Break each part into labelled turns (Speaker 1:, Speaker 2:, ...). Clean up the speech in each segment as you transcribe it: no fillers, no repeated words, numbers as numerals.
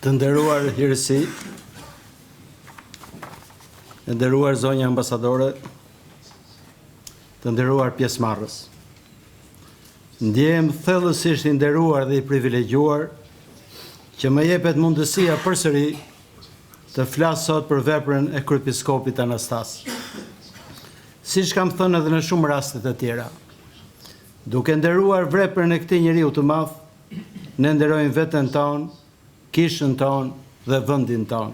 Speaker 1: Të nderuar hirësi, të nderuar zonja ambasadore, të nderuar pjesëmarrës. Ndjehem thellësisht i nderuar dhe i privilegjuar që më jepet mundësia përsëri të flas sot për veprën e kryepiskopit Anastas. Siç kam thënë edhe në shumë raste të tjera, duke nderuar veprën e këtij njeriu të madh, ne nderojmë veten tonë, kishën tonë dhe vendin tonë.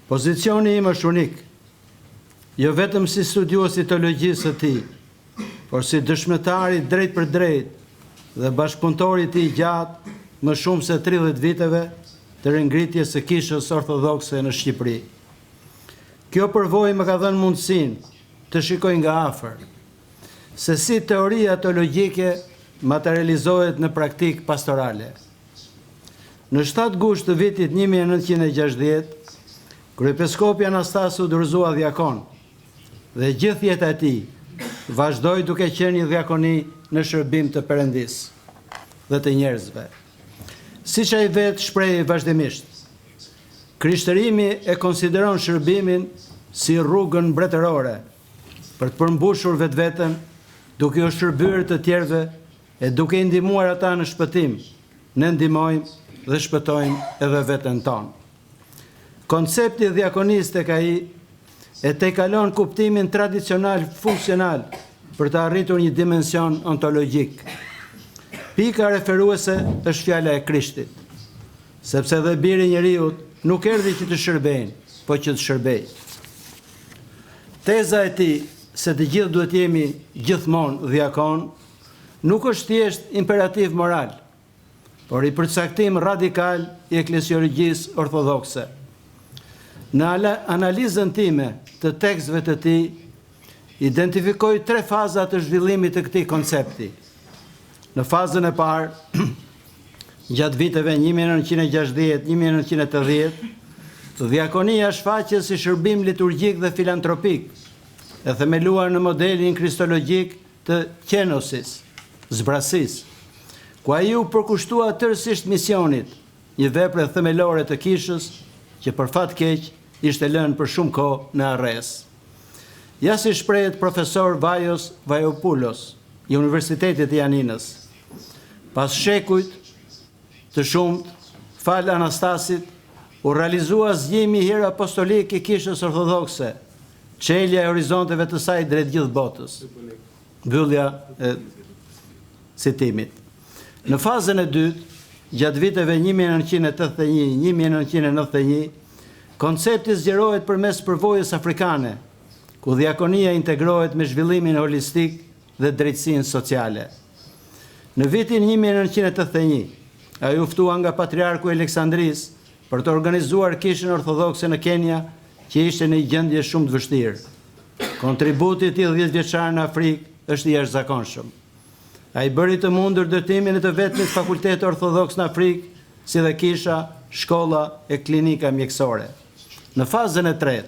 Speaker 1: Pozicioni im është unik, jo vetëm si studiues i teologjisë së tij, por si dëshmitari drejt për drejt dhe bashkëpunëtori i tij gjatë më shumë se 30 viteve të ringritjes së kishës ortodokse në Shqipëri. Kjo përvojë më ka dhënë mundësinë të shikoj nga afër se si teoria teologjike materializohet në praktikë pastorale. Në 7 gusht të vitit 1960, kryepiskopi Anastas u dorëzua diakon dhe gjithë jeta e tij vazhdoi duke qenë një diakoni në shërbim të Perëndisë dhe të njerëzve. Siç ai vetë shpreh vazhdimisht, krishtërimi e konsideron shërbimin si rrugën mbretërore për të përmbushur vetveten, duke u shërbyer të tjerëve e duke i ndihmuar ata në shpëtim. Ne ndihmojmë dhe shpëtojmë edhe veten tonë. Koncepti diakonisë tek ai e tejkalon kuptimin tradicional funksional për të arritur një dimension ontologjik. Pika referuese është fjala e Krishtit, sepse dhe biri i njeriut nuk erdhi që të shërbejnë, po që të shërbejë. Teza e tij se të gjithë duhet jemi gjithmonë diakon nuk është thjesht imperativ moral, por i përcaktim radikal i eklesiologjisë ortodokse. Në analizën time të tekstëve të tij, identifikoj 3 faza të zhvillimit të këtij koncepti. Në fazën e parë, gjatë viteve 1960-1980, diakonia shfaqet si shërbim liturgjik dhe filantropik, e themeluar në modelin kristologjik të kenosis, zbrasisë, ku ai u përkushtua tërësisht misionit, një veprë themelore të kishës që për fat keq ishte lënë për shumë kohë në arrest. Ja si shprehet profesor Vajos Vajopoulos i Universitetit të Janinës. Pas shekujt të shumt, fal Anastasit, u realizua zgjimi i hir apostolik i kishës ortodokse, çelja e horizonteve të saj drejt gjithë botës. Mbyllja e citimit. Në fazën e dytë, gjatë viteve 1981-1991, koncepti zgjerohet përmes përvojës afrikane, ku diakonia integrohet me zhvillimin holistik dhe drejtësinë sociale. Në vitin 1981, ai u ftua nga patriarku i Aleksandrisë për të organizuar kishën ortodokse në Kenya, që ishte në një gjendje shumë të vështirë. Kontributi i tij 10 vjeçar në Afrikë është i jashtëzakonshëm. Ai bëri të mundur ndërtimin e të vetmit fakultet ortodoks në Afrikë, si dhe kisha, shkolla e klinika mjekësore. Në fazën e tretë,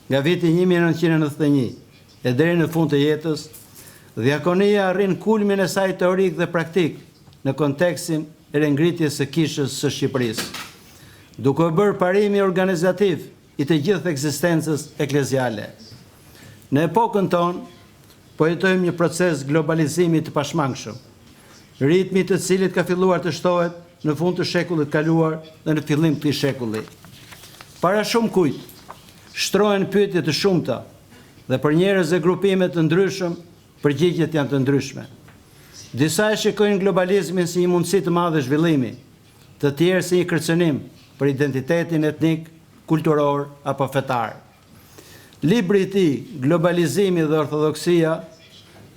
Speaker 1: nga viti 1991 e deri në fund të jetës, diakonia arrin kulmin e saj teorik dhe praktik në kontekstin e ringritjes së kishës së Shqipërisë, duke bërë parimi organizativ i të gjithë ekzistencës ekleziale. Në epokën tonë, po jetojmë një proces globalizimi të pashmangshëm, ritmi të cilit ka filluar të shtohet në fund të shekullit kaluar dhe në fillim të këtij shekulli. Para shumë kujt, shtrohen pyetje të shumta dhe për njerëz e grupime të ndryshëm, përgjigjet janë të ndryshme. Disa e shikojnë globalizmin si një mundësi të madhe zhvillimi, të tjerë si një kërcënim për identitetin etnik, kulturor apo fetar. Libri i tij, Globalizimi dhe Ortodoksia,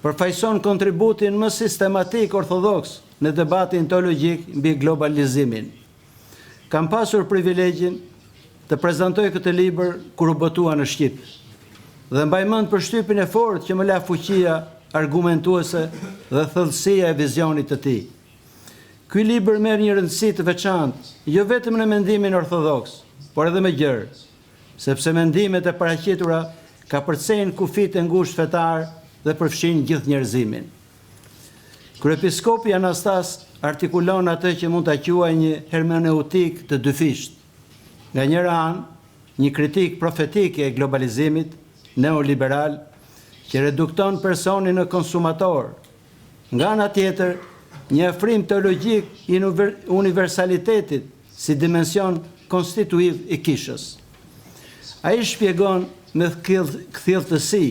Speaker 1: përfaqëson kontributin më sistematik ortodoks në debatin teologjik mbi globalizimin. Kam pasur privilegjin të prezantoj këtë libër kur u botua në Shqip, dhe mbaj mend përshtypjen e fortë që më la fuqia argumentuese dhe thellësia e vizionit të tij. Ky libër merr një rëndësi të veçantë, jo vetëm në mendimin ortodoks, por edhe më gjerë, sepse mendimet e paraqitura ka përcejnë kufit e ngushtë fetar dhe përfshin gjithë njerëzimin. Kryepiskopi Anastas artikulon atë që mund ta quaj një hermeneutik të dyfisht. Nga njëra anë, një kritik profetike e globalizimit neoliberal që redukton personin në konsumator. Nga ana tjetër, një afrim teologjik i universalitetit si dimension konstituiv i kishës. Ai shpjegon me kthjelltësi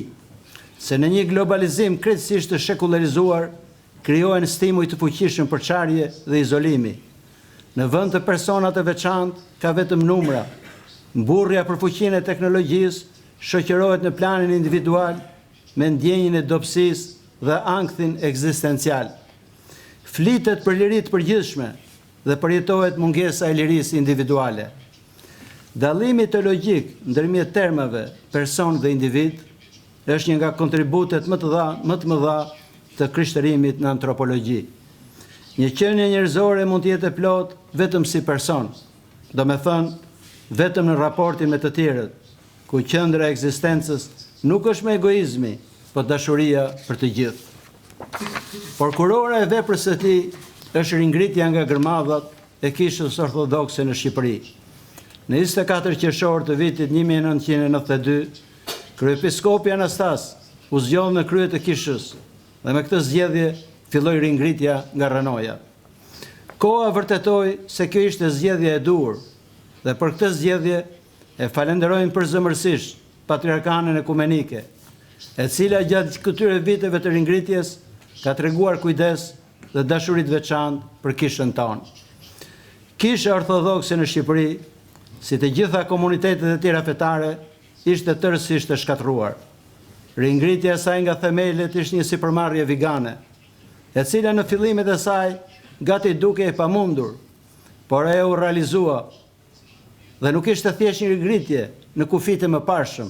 Speaker 1: se në një globalizim krejtësisht të shekularizuar krijohen stimuj të fuqishëm për çarje dhe izolimi. Në vend të persona të veçantë ka vetëm numra. Mburrja për fuqinë e teknologjisë shoqërohet në planin individual me ndjenjën e dobësisë dhe ankthin ekzistencial. Flitet për liri të përgjithshme dhe përjetohet mungesa e lirisë individuale. Dallimi teologjik ndërmjet termave person dhe individ është një nga kontributet më të mëdha të krishtërimit në antropologji. Një qenie njerëzore mund të jetë e plot vetëm si person, do me thënë vetëm në raportin me të tjerët, ku qendra e ekzistencës nuk është me egoizmi, por dashuria për të gjithë. Por kurora e veprës së tij është ringritja nga gërmadhat e kishës ortodokse në Shqipëri. Në 24 qershor të vitit 1992, kryepiskopi Anastas u zgjodh në krye të kishës dhe me këtë zgjedhje filloi ringritja nga rënoja. Koha vërtetoi se kjo ishte zgjedhja e duhur dhe për këtë zgjedhje e falenderojmë përzemërsisht patriarkanën ekumenike, e cila gjatë këtyre viteve të ringritjes ka treguar kujdes dhe dashuri të veçantë për kishën tonë. Kisha ortodokse në Shqipëri, si të gjitha komunitetet e tjera fetare, ishte tërësisht e shkatruar. Ringritja e saj nga themelet ishte një sipërmarrje vigane, e cila në fillimet e saj gati duke e pamundur, por e u realizua dhe nuk ishte thjesht një ringritje në kufit e mëparshëm,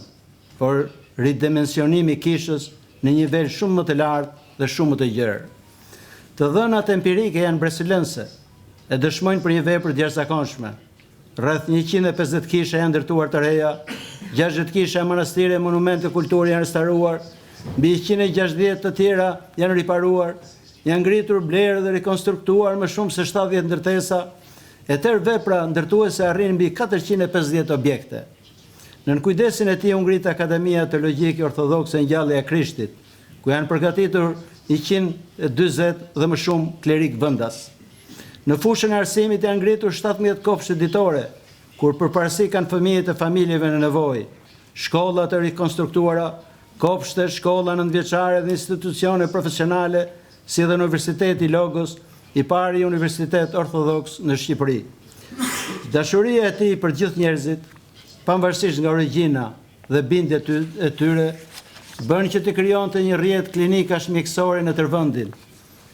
Speaker 1: por ridimensionimi i kishës në një nivel shumë më të lartë dhe shumë më të gjerë. Të dhënat empirike janë bresilënse e dëshmojnë për një vepër të jashtëzakonshme. Rreth 150 kisha janë ndërtuar të reja, 60 kisha manastire e monumente kulturë janë restauruar, mbi 160 të tjera janë riparuar, janë ngritur, blerë dhe rekonstruktuar më shumë se 70 ndërtesa, e tërë vepra ndërtuese arrin mbi 450 objekte. Në kujdesin e tij u ngrit Akademia Teologjike Ortodokse Ngjallja e Krishtit, ku janë përgatitur 140 dhe më shumë klerik vendas. Në fushën e arsimit janë ngritur 17 kopshte ditore, kur përparësi kanë fëmijët e familjeve në nevojë, shkolla të rikonstruktuara, kopshte, shkolla nëntëvjeçare dhe institucione profesionale, si dhe Universiteti Logos, i pari universitet ortodoks në Shqipëri. Dashuria e tij për gjithë njerëzit, pavarësisht nga origjina dhe bindjet e tyre, bën që të krijonte një rrjet klinikash mjekësore në tërvendin,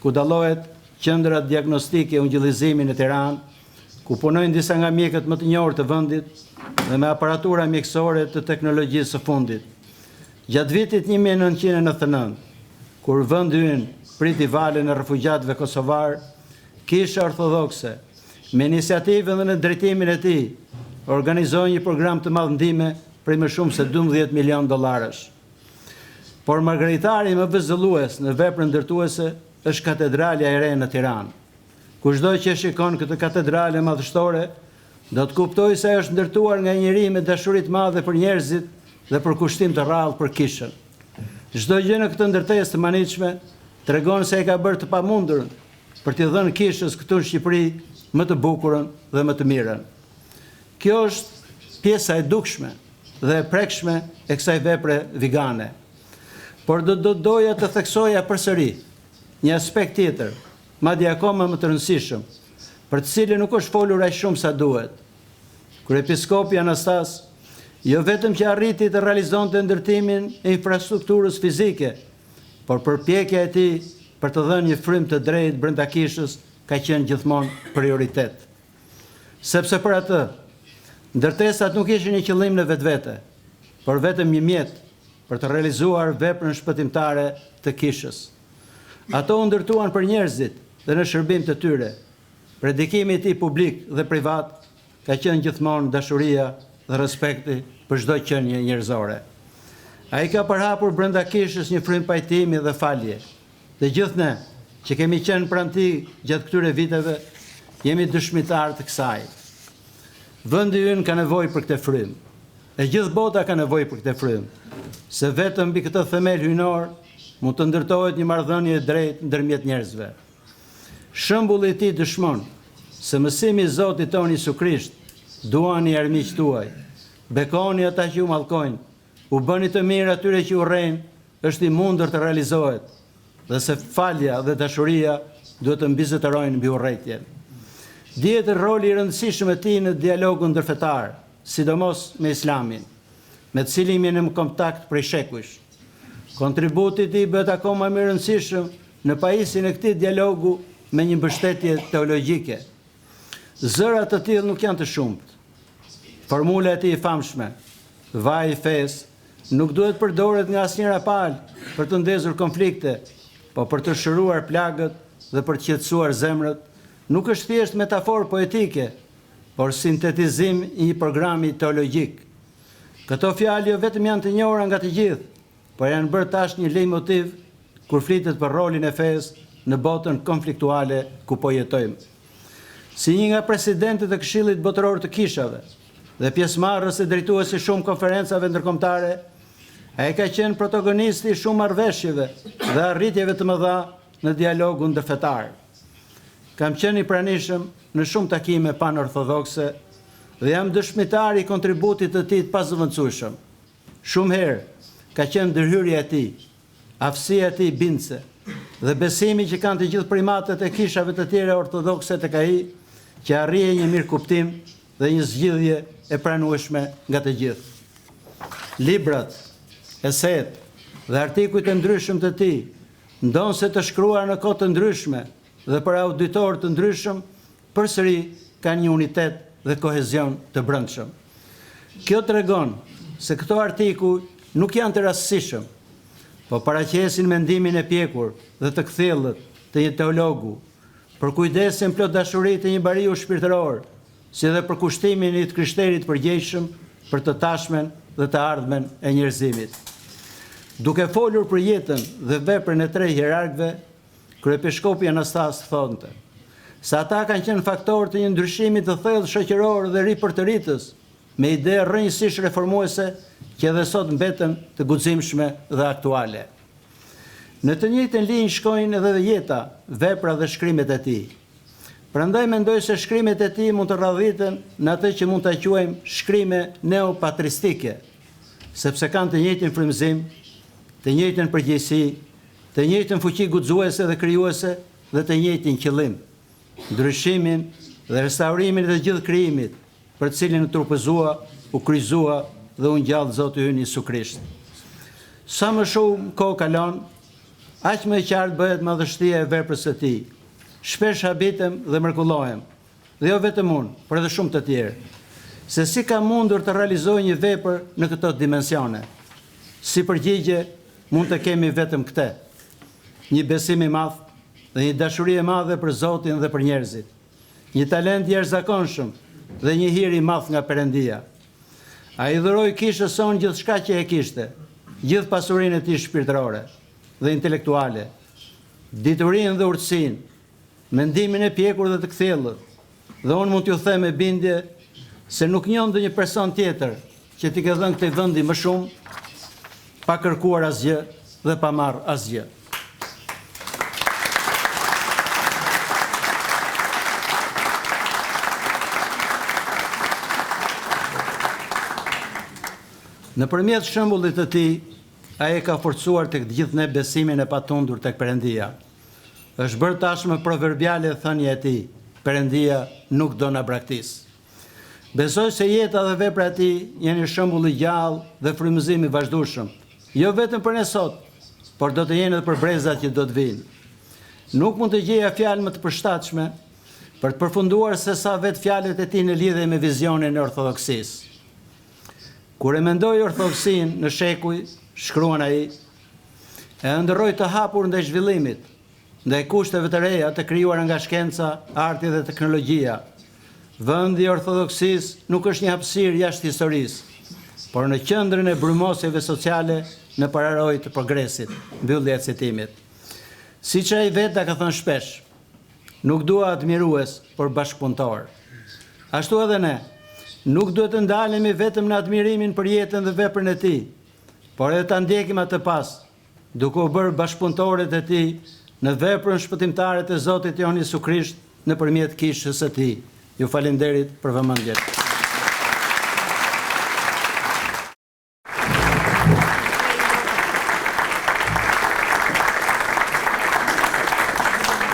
Speaker 1: ku dallohet qendra diagnostike ungjillizimi në Tiranë, ku punojnë disa nga mjekët më të njohur të vendit dhe me aparatura mjekësore të teknologjisë së fundit. Gjatë vitit 1999, kur vendi ynë priti valën e refugjatëve kosovar, Kisha Ortodokse, me iniciativën dhe në drejtimin e tij, organizoi një program të madh ndihme për më shumë se 12 milion dollarësh. Por margaritari më vëzëllues në veprën ndërtuese është katedralja e re në Tiranë. Kushdo që shikon këtë katedrale madhështore, do të kuptojë se është ndërtuar nga njeri me dashuri të madhe për njerëzit dhe për kushtim të rrallë për kishën. Çdo gjë në këtë ndërtesë të manitshme tregon se e ka bërë të pamundurën për t'i dhënë kishës këtu në Shqipëri më të bukurën dhe më të mirën. Kjo është pjesa e dukshme dhe e prekshme e kësaj vepre vigane. Por do doja të theksoja përsëri një aspekt tjetër, madje akoma më të rëndësishëm, për të cilin nuk është folur aq shumë sa duhet. Kryepiskopi Anastas jo vetëm që arriti të realizonte ndërtimin e infrastrukturës fizike, por përpjekja e tij për të dhënë një frym të drejtë brenda kishës ka qenë gjithmonë prioritet. Sepse për atë, ndërtesat nuk ishin një qëllim në vetvete, por vetëm një mjet për të realizuar veprën shpëtimtare të kishës. Ato u ndërtuan për njerëzit dhe në shërbim të tyre. Predikimi i tij publik dhe privat ka qenë gjithmonë dashuria dhe respekti për çdo qenie njerëzore. Ai ka përhapur brenda kishës një frym pajtimi dhe falje. Dhe gjithë ne që kemi qenë pranë tij gjatë këtyre viteve, jemi dëshmitar të kësaj. Vendi ynë ka nevojë për këtë frymë. E gjithë bota ka nevojë për këtë frymë, se vetëm mbi këtë themel hyjnor mund të ndërtohet një marrëdhënie e drejtë ndërmjet njerëzve. Shembulli i tij dëshmon se mësimi i Zotit tonë Jezu Krisht, duani armiq tuaj, bekoni ata që ju mallkojnë, u bëni të mirë atyre që u urrejnë, është i mundur të realizohet, dhe se falja dhe dashuria duhet të mbizotërojnë mbi urrëtitjen. Dihet roli i rëndësishëm i tij në dialogun ndërfetar, sidomos me Islamin, me të cilin jemi në kontakt prej shekujsh. Kontributi i tij bëhet akoma më i rëndësishëm në pajisjen e këtij dialogu me një mbështetje teologjike. Zërat të tillë nuk janë të shumtë. Formula e tij e famshme, vaji i fesë, nuk duhet përdoret nga asnjëra palë për të ndezur konflikte, po për të shëruar plagët dhe për të qetësuar zemrët. Nuk është thjesht metaforë poetike, por sintetizim i një programi teologjik. Këto fjalë jo vetëm janë të njohura nga të gjithë, por janë bërë tash një leitmotiv kur flitet për rolin e fesë në botën konfliktuale ku po jetojmë. Si një nga presidentët e Këshillit Botëror të Kishave dhe pjesëmarrës e drejtuesi shumë konferencave ndërkombëtare, ai ka qenë protagonisti i shumë marrëveshjeve dhe arritjeve të mëdha në dialogun ndërfetar. Kam qenë i pranishëm në shumë takime panorthodokse dhe jam dëshmitar i kontributit të tij të pazëvendësueshëm. Shumë herë ka qenë ndërhyrja e tij, aftësia e tij bindse dhe besimi që kanë të gjithë primatët e kishave të tjera ortodokse tek ai, që arrije një mirë kuptim dhe një zgjidhje e pranueshme nga të gjithë. Librat, eset dhe artikujt e ndryshëm të tij, ndonse të shkruar në kohë të ndryshme dhe për auditor të ndryshëm, përsëri kanë një unitet dhe kohezion të brendshëm. Kjo tregon se këto artikuj nuk janë të rastësishëm, po paraqesin mendimin e pjekur dhe të kthjellët të një teologu, për kujdesin plot dashuri të një bariu shpirtëror, si dhe për kushtimin e të krishterit përgjegjshëm për të tashmen dhe të ardhmen e njerëzimit. Duke folur për jetën dhe veprën e tre hierarkëve, kryepiskopi Anastas thonte se ata kanë qenë faktor të një ndryshimi të thellë shoqëror dhe ripërtëritës, me ide rrënjësisht reformuese që edhe sot mbeten të guximshme dhe aktuale. Në të njëjtën linjë shkojnë edhe jeta, vepra dhe shkrimet e tij. Prandaj mendoj se shkrimet e tij mund të radhiten në atë që mund ta quajmë shkrime neopatristike, sepse kanë të njëjtin frymëzim, të njëjtën përgjegjësi, të njëjtën fuqi guxuese dhe krijuese dhe të njëjtin qëllim, ndryshimin dhe restaurimin e të gjithë krijimit, për të cilin u trupëzua, u kryqëzua dhe u ngjall Zoti ynë Jezu Krisht. Sa më shumë kohë kalon, aq më e qartë bëhet madhështia e veprës së tij. Shpesh habitem dhe mrekullohem, dhe jo vetëm unë, por edhe shumë të tjerë, se si ka mundur të realizojë një vepër në këto dimensione. Si përgjigje, mund të kemi vetëm këtë: një besim i madh dhe një dashuri e madhe për Zotin dhe për njerëzit, një talent jashtëzakonshëm dhe një hir i madh nga Perëndia. Ai dhuroi kishës son gjithçka që e kishte, gjithë pasurinë e tij shpirtërore dhe intelektuale, diturinë dhe urtësinë, mendimin e pjekur dhe të kthjellët. Dhe unë mund t'ju them me bindje se nuk njoh ndonjë person tjetër që t'i ka dhënë këtij vendi më shumë, pa kërkuar asgjë dhe pa marrë asgjë. Nëpërmjet shembullit të tij, ai ka forcuar tek gjithë ne besimin e patundur tek Perëndia. Është bërë tashmë proverbiale thënia e tij: Perëndia nuk do na braktis. Besoj se jeta dhe vepra e tij janë një shembull i gjallë dhe frymëzim i vazhdueshëm, jo vetëm për ne sot, por do të jenë edhe për brezat që do të vinë. Nuk mund të gjeja fjalë më të përshtatshme për të përfunduar se sa vetë fjalët e tij në lidhje me vizionin e ortodoksisë. Kur e mendoj ortodoksinë në shekuj, shkruan ai, e ndërroj të hapur ndaj zhvillimit, ndaj kushteve të reja të krijuara nga shkenca, arti dhe teknologjia. Vendi i ortodoksisë nuk është një hapësirë jashtë historisë, por në qendrën e brymosjeve sociale në pararojë të progresit, mbyllja e citimit. Si që ai vetë ka thënë shpesh, nuk dua admirues, por bashkëpunëtor. Ashtu edhe ne, nuk duhet të ndalemi vetëm në admirimin për jetën dhe veprën e tij, por edhe ta ndjekim atë pas, duke u bërë bashkëpunëtorët e tij në veprën shpëtimtare të Zotit jon Jezu Krisht nëpërmjet kishës së tij. Ju falenderit për vëmendjen.